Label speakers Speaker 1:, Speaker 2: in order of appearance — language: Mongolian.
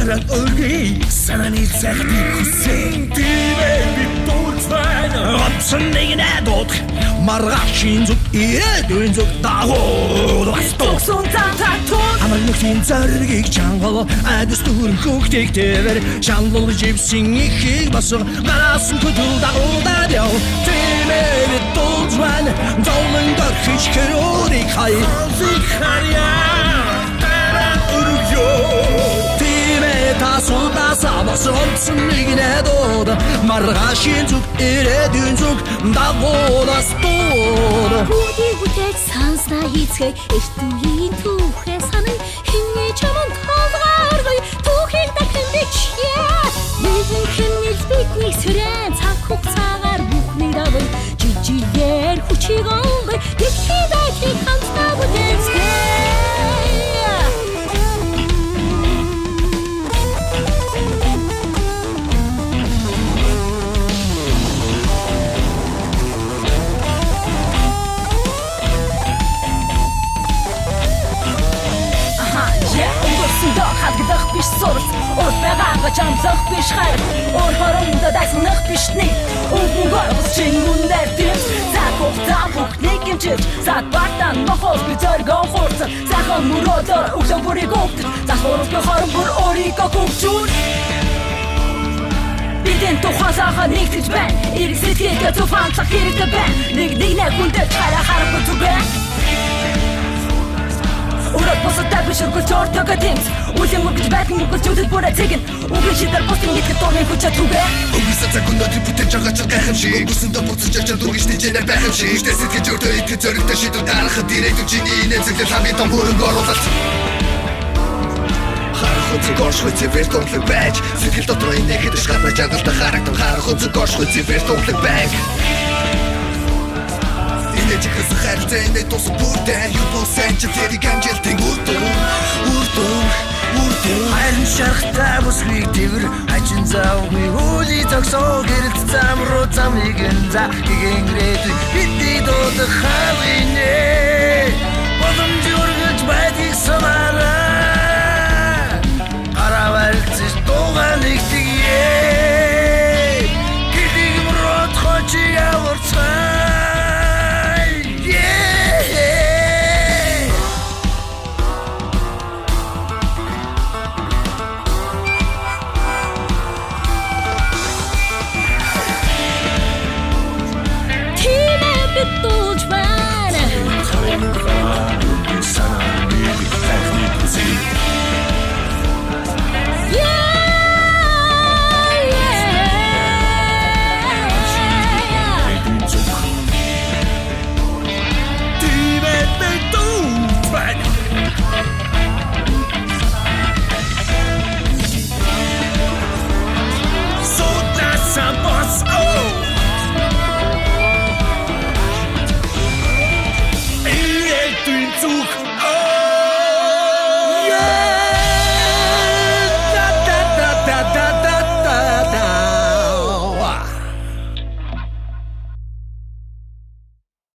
Speaker 1: Хараад өргөе санааны цагтыг хүсэн дивээ бид дуулж байна Онцон нэг найдууд маргаашийн зүг ирээдүйн зүг дагуу Төгсөн зам татуул Амар нүхтийн зоригийг чангал айдас дүүрэн хүүхдийг тэвэр Шанлуулж ивсэн ихийг басга гараасан хөдөл дагуулаад яв Дивээ бид дуулж байна Золон дөрхиж хэрүүрийг хай Хозик харьяа Тасуудасаа босонцсон нэг найдууд маргаашийн зүг ирээдүйн зүг дагуулаас дууд
Speaker 2: Хүүдий бүтээх санснаа хийцгээ эрт үеийн түүхээ санан хинний чамд толгооргой түүхийг дахин бичье Нэгэн хэмнэл бидний сүрэн цаг хугацаагаар бүхний дагуу жижигээр хүчийг олгой дэлхий байдлыг хамтдаа бүтээцгээе Хадгадах биш сурц Урд байгаагаа чамлах биш хайр Ор хорондоо дайснах биш нэг Өнгөнгөө чин мундар дэвс Зад хугацаа бүхнийг имчилж Зад бартан мохол би зоргон хурцан Сайхан мөрөөдөр өглөө бүрийг өвтөр Зад хурцны хорон бүр өөрийгөө хөвчүүн Бидэн тухайсааха нэгтгэж байна Ирэх сэтгэлгээ цуфанцах хэрэгтэй байна Нэг хүндэж хараа харахгүй зүгэн Урод босотаа биш өргөлж ортогоо дэмс Үлийн мөргөж байдгийн мөргөлж үдэд бүрэ цэгэн Үгийн шидэр бостын итгэр дурын хүчээ түгэ
Speaker 3: Үгүйсэ цаг өнөөдрийг бүтээж байгаа ч гайхамшиг Үсэндээ буцаж очиж дүргэж нэжэнэ байхамшиг Ихдээ сэтгэж өртөө итгэж зоригтой шийдвэр гаргахад ирээдүйн чиний нэмзэглэл хамгийн том хөрөнгө оруулалт Харах үзэг оршгүй цэвэр тунглаг байж Сэтгэл дотроо инээхэд шгатна жаргалтай харагдсан Харах үзэг оршгүй цэвэр тунглаг байг Чихэс харилцаа инээ тусах бүрдээ Юу болсон ч тэрийг амжилтын үрдүн Хайрын шарахтай бүсгийг дэвэр Хачин завгүй хүйли зогсоо Гэрэлт зам руу замыг энза Гэгэн гэрээд бидний дуудах хаалгинээ